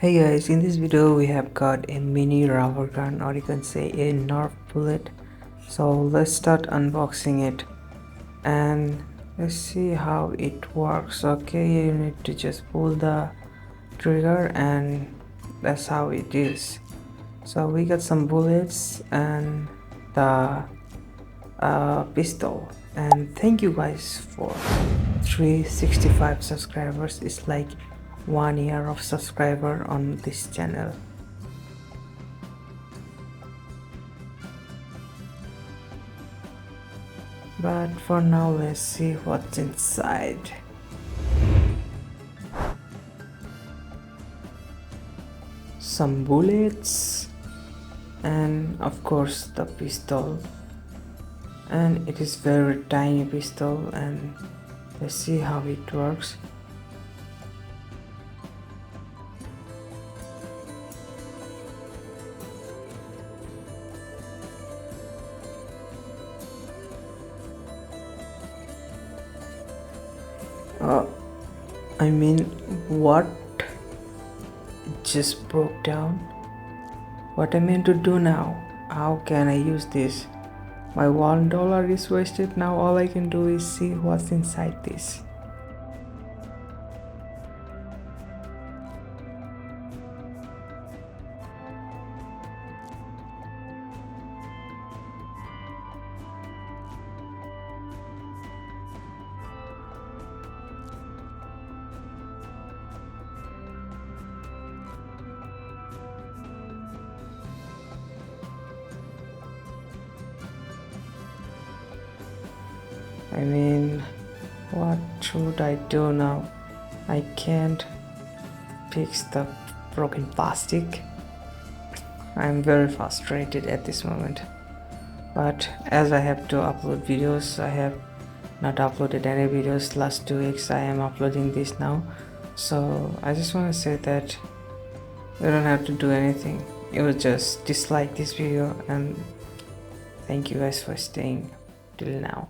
Hey guys, in this video we have got a mini rubber gun, or you can say a Nerf bullet. So let's start unboxing it and let's see how it works. Okay, you need to just pull the trigger and that's how it is. So we got some bullets and the pistol, and thank you guys for 365 subscribers. It's like 1 year of subscriber on this channel. But for now, let's see what's inside. Some bullets and of course the pistol, and it is very tiny pistol, and let's see how it works. I mean, what? It just broke down. What am I meant to do now? How can I use this? My $1 is wasted. Now all I can do is see what's inside this. I mean, what should I do now? I can't fix the broken plastic. I'm very frustrated at this moment. But as I have to upload videos, I have not uploaded any videos last 2 weeks. I am uploading this now. So I just want to say that you don't have to do anything. You will just dislike this video, and thank you guys for staying till now.